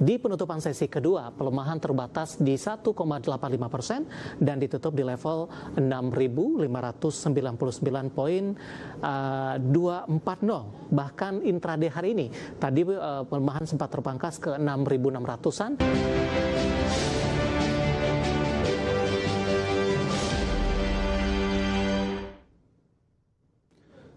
Di penutupan sesi kedua, pelemahan terbatas di 1,85% dan ditutup di level 6.599,240. Bahkan intraday hari ini, tadi pelemahan sempat terpangkas ke 6.600-an.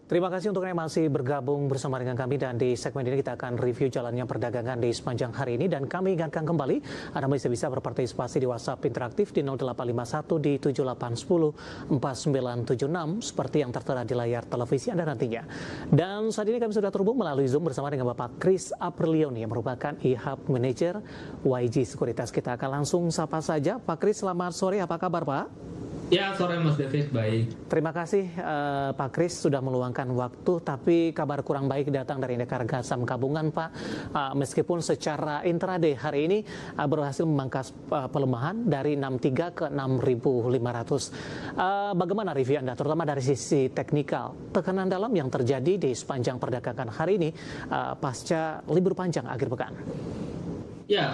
Terima kasih untuk yang masih bergabung bersama dengan kami, dan di segmen ini kita akan review jalannya perdagangan di sepanjang hari ini, dan kami ingatkan kembali Anda masih bisa berpartisipasi di WhatsApp interaktif di 0851 di 7810 4976 seperti yang tertera di layar televisi Anda nantinya. Dan saat ini kami sudah terhubung melalui Zoom bersama dengan Bapak Chris Aprilioni yang merupakan e-hub manager YG Sekuritas. Kita akan langsung sapa saja. Pak Chris, selamat sore, apa kabar Pak? Ya, sore Mas David, baik. Terima kasih Pak Kris sudah meluangkan waktu, tapi kabar kurang baik datang dari indeks harga saham gabungan Pak. Meskipun secara intraday hari ini berhasil memangkas pelemahan dari 63 ke 6.500. Bagaimana review Anda, terutama dari sisi teknikal, tekanan dalam yang terjadi di sepanjang perdagangan hari ini pasca libur panjang akhir pekan? Ya,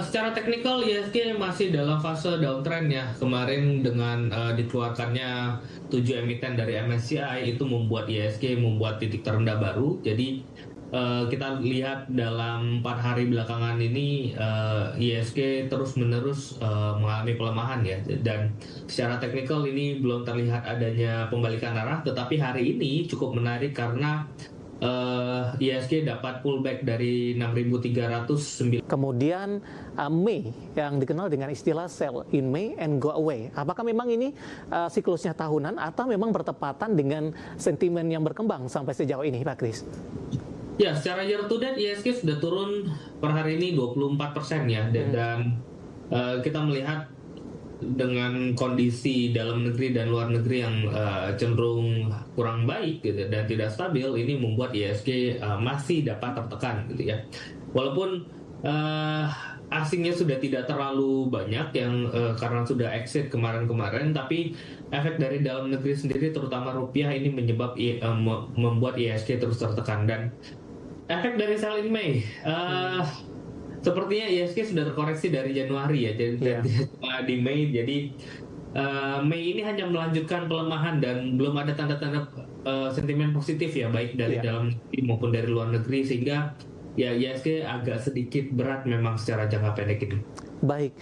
secara teknikal ISG masih dalam fase downtrend ya. Kemarin dengan dikeluarkannya 7 emiten dari MSCI itu membuat ISG membuat titik terendah baru. Jadi kita lihat dalam 4 hari belakangan ini ISG terus-menerus mengalami pelemahan ya. Dan secara teknikal ini belum terlihat adanya pembalikan arah, tetapi hari ini cukup menarik karena ISG dapat pullback dari 6.309. Kemudian Mei yang dikenal dengan istilah sell in May and go away. Apakah memang ini siklusnya tahunan atau memang bertepatan dengan sentimen yang berkembang sampai sejauh ini, Pak Kris? Ya, secara year to date ISG sudah turun per hari ini 24% ya, dan kita melihat dengan kondisi dalam negeri dan luar negeri yang cenderung kurang baik gitu dan tidak stabil, ini membuat ISG masih dapat tertekan gitu ya. Walaupun asingnya sudah tidak terlalu banyak yang karena sudah exit kemarin-kemarin, tapi efek dari dalam negeri sendiri terutama rupiah ini membuat ISG terus tertekan. Dan efek dari sell in May, sepertinya ISG sudah terkoreksi dari Januari ya, jadi di Mei. Jadi Mei ini hanya melanjutkan pelemahan dan belum ada tanda-tanda sentimen positif ya, baik dari dalam negeri maupun dari luar negeri, sehingga ya ISG agak sedikit berat memang secara jangka pendek ini. Baik,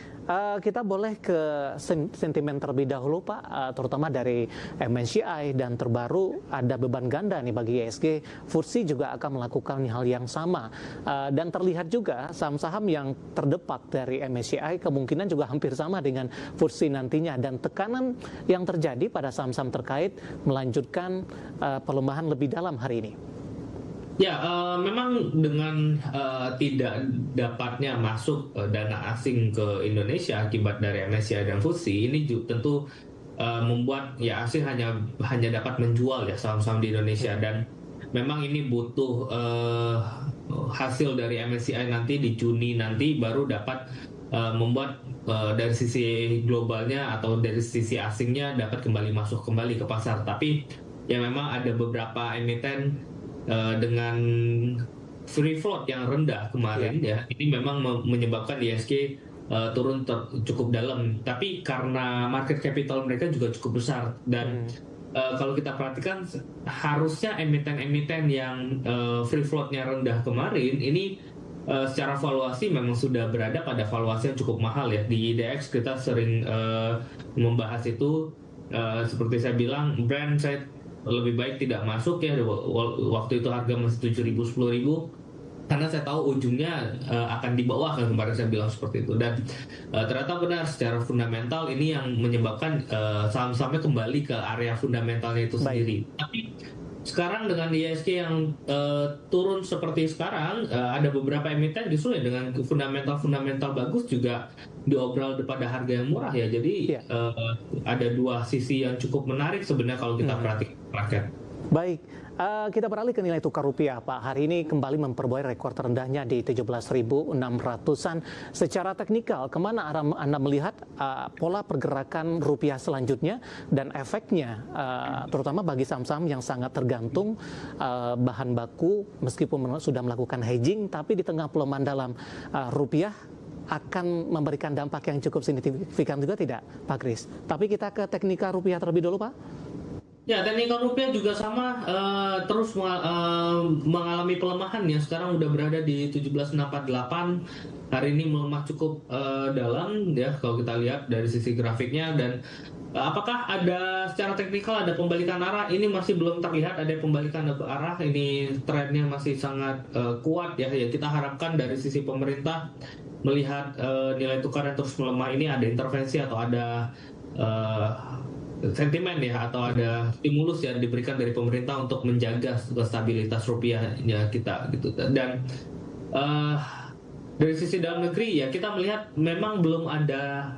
kita boleh ke sentimen terlebih dahulu Pak, terutama dari MSCI, dan terbaru ada beban ganda nih bagi ISG. FTSE juga akan melakukan hal yang sama, dan terlihat juga saham-saham yang terdepak dari MSCI kemungkinan juga hampir sama dengan FTSE nantinya, dan tekanan yang terjadi pada saham-saham terkait melanjutkan pelemahan lebih dalam hari ini. Ya, memang dengan tidak dapatnya masuk dana asing ke Indonesia akibat dari MSCI dan FTSE, ini juga tentu membuat ya asing hanya dapat menjual ya saham-saham di Indonesia, dan memang ini butuh hasil dari MSCI nanti di Juni nanti baru dapat membuat dari sisi globalnya atau dari sisi asingnya dapat kembali masuk kembali ke pasar. Tapi ya memang ada beberapa emiten dengan free float yang rendah kemarin ya, ini memang menyebabkan ISG turun cukup dalam. Tapi karena market capital mereka juga cukup besar, dan kalau kita perhatikan harusnya emiten-emiten yang free floatnya rendah kemarin ini secara valuasi memang sudah berada pada valuasi yang cukup mahal ya. Di IDX kita sering membahas itu, seperti saya bilang, brand saya lebih baik tidak masuk ya, waktu itu harga masih 7.000 10.000, karena saya tahu ujungnya akan di bawah, kan kemarin saya bilang seperti itu. Dan ternyata benar, secara fundamental ini yang menyebabkan saham-sahamnya kembali ke area fundamentalnya itu sendiri. Tapi sekarang dengan ISG yang turun seperti sekarang, ada beberapa emiten justru ya dengan fundamental bagus juga diobral pada harga yang murah ya. Jadi ada dua sisi yang cukup menarik sebenarnya kalau kita perhatikan market. Baik, kita beralih ke nilai tukar rupiah, Pak. Hari ini kembali memperoleh rekor terendahnya di 17.600-an. Secara teknikal, kemana arah Anda melihat pola pergerakan rupiah selanjutnya dan efeknya, terutama bagi saham-saham yang sangat tergantung bahan baku, meskipun sudah melakukan hedging, tapi di tengah pelemahan dalam rupiah akan memberikan dampak yang cukup signifikan juga tidak, Pak Kris? Tapi kita ke teknikal rupiah terlebih dulu, Pak. Ya, teknikal rupiah juga sama terus mengalami pelemahan ya. Sekarang udah berada di 17.648. Hari ini melemah cukup dalam ya kalau kita lihat dari sisi grafiknya. Dan apakah ada secara teknikal ada pembalikan arah? Ini masih belum terlihat ada pembalikan arah. Ini trennya masih sangat kuat ya. Ya, kita harapkan dari sisi pemerintah melihat nilai tukar yang terus melemah ini ada intervensi atau ada sentimen ya, atau ada stimulus yang diberikan dari pemerintah untuk menjaga stabilitas rupiahnya kita gitu. Dan dari sisi dalam negeri ya kita melihat memang belum ada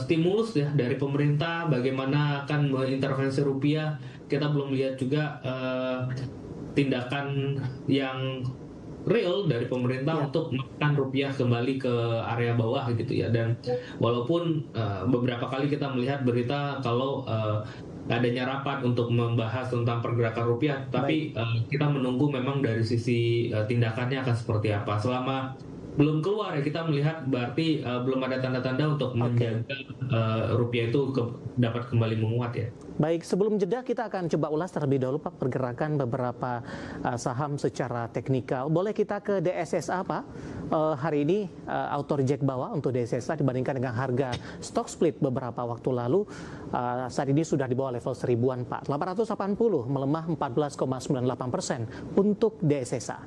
stimulus ya dari pemerintah bagaimana akan mengintervensi rupiah. Kita belum lihat juga tindakan yang real dari pemerintah untuk menekan rupiah kembali ke area bawah gitu ya. Dan walaupun beberapa kali kita melihat berita kalau adanya rapat untuk membahas tentang pergerakan rupiah, tapi kita menunggu memang dari sisi tindakannya akan seperti apa. Selama belum keluar ya kita melihat berarti belum ada tanda-tanda untuk menjaga rupiah itu dapat kembali menguat ya. Baik, sebelum jeda kita akan coba ulas terlebih dahulu Pak pergerakan beberapa saham secara teknikal. Boleh kita ke DSSA Pak? Hari ini auto reject bawah untuk DSSA dibandingkan dengan harga stock split beberapa waktu lalu. Saat ini sudah di bawah level 1000-an Pak. 880 melemah 14,98% untuk DSSA.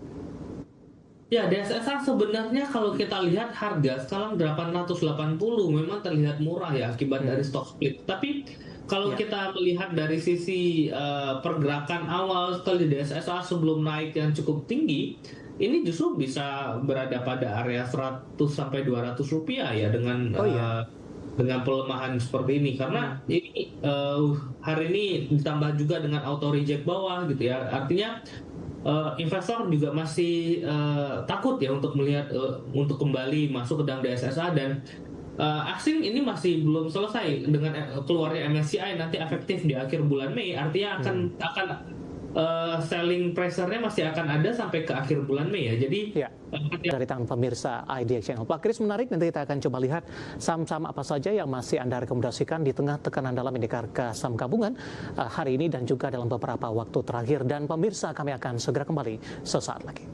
Ya, DSSA sebenarnya kalau kita lihat harga sekarang 880 memang terlihat murah ya akibat dari stock split. Tapi kalau kita melihat dari sisi pergerakan awal sekali DSSA sebelum naik yang cukup tinggi, ini justru bisa berada pada area 100 sampai 200 rupiah ya dengan dengan pelemahan seperti ini. Karena ini hari ini ditambah juga dengan auto reject bawah gitu ya. Artinya investor juga masih takut ya untuk melihat untuk kembali masuk ke dalam DSSA. Dan asing ini masih belum selesai dengan keluarnya MSCI nanti efektif di akhir bulan Mei. Artinya akan selling pressure-nya masih akan ada sampai ke akhir bulan Mei ya. Jadi dari tangan pemirsa IDX Channel. Pak Kris, menarik, nanti kita akan coba lihat saham-saham apa saja yang masih Anda rekomendasikan di tengah tekanan dalam indeks harga saham gabungan hari ini dan juga dalam beberapa waktu terakhir. Dan pemirsa, kami akan segera kembali sesaat lagi.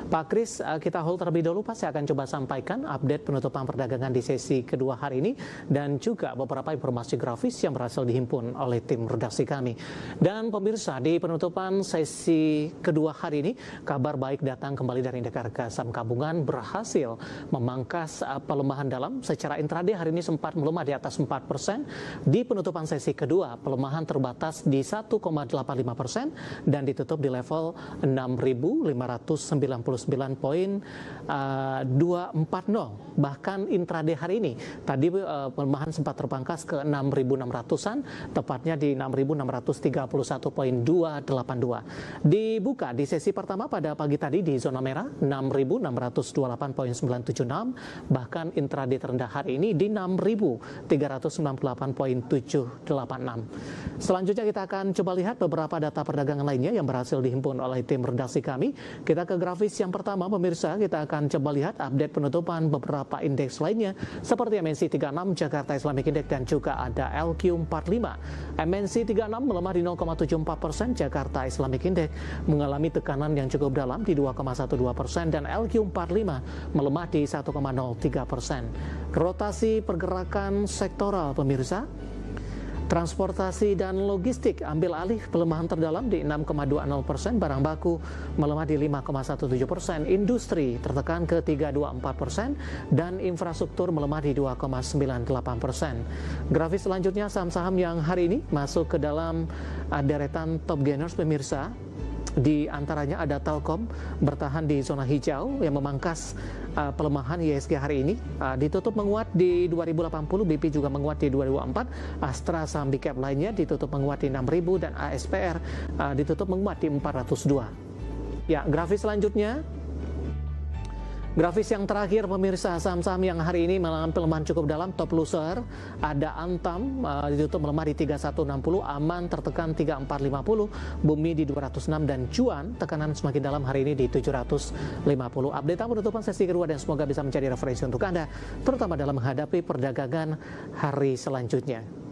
Pak Kris, kita hold terlebih dahulu Pak. Saya akan coba sampaikan update penutupan perdagangan di sesi kedua hari ini dan juga beberapa informasi grafis yang berhasil dihimpun oleh tim redaksi kami. Dan pemirsa, di penutupan sesi kedua hari ini, kabar baik datang kembali dari indeks harga saham gabungan berhasil memangkas pelemahan dalam. Secara intraday hari ini sempat melemah di atas 4%. Di penutupan sesi kedua, pelemahan terbatas di 1,85% dan ditutup di level 6.599.240. Bahkan intraday hari ini tadi pelemahan sempat terpangkas ke 6.600-an, tepatnya di 6.631.282. Dibuka di sesi pertama pada pagi tadi di zona merah 6.628.976, bahkan intraday terendah hari ini di 6.398.786. Selanjutnya kita akan coba lihat beberapa data perdagangan lainnya yang berhasil dihimpun oleh tim redaksi kami. Kita ke grafis yang pertama, pemirsa, kita akan coba lihat update penutupan beberapa indeks lainnya seperti MNC 36, Jakarta Islamic Index, dan juga ada LQ45. MNC 36 melemah di 0,74%, Jakarta Islamic Index mengalami tekanan yang cukup dalam di 2,12% dan LQ45 melemah di 1,03%. Rotasi pergerakan sektoral, pemirsa. Transportasi dan logistik ambil alih pelemahan terdalam di 6,20%, barang baku melemah di 5,17%, industri tertekan ke 3,24%, dan infrastruktur melemah di 2,98%. Grafis selanjutnya saham-saham yang hari ini masuk ke dalam deretan top gainers, pemirsa. Di antaranya ada Telkom bertahan di zona hijau yang memangkas pelemahan IHSG hari ini. Ditutup menguat di 2080, BP juga menguat di 2004, Astra saham big cap lainnya ditutup menguat di 6000 dan ASPR ditutup menguat di 402. Ya, grafis selanjutnya. Grafis yang terakhir pemirsa, saham-saham yang hari ini mengalami pelemahan cukup dalam. Top loser ada Antam ditutup melemah di 3160, Aman tertekan 3450, Bumi di 206 dan Cuan tekanan semakin dalam hari ini di 750. Update penutupan sesi kedua dan semoga bisa menjadi referensi untuk Anda terutama dalam menghadapi perdagangan hari selanjutnya.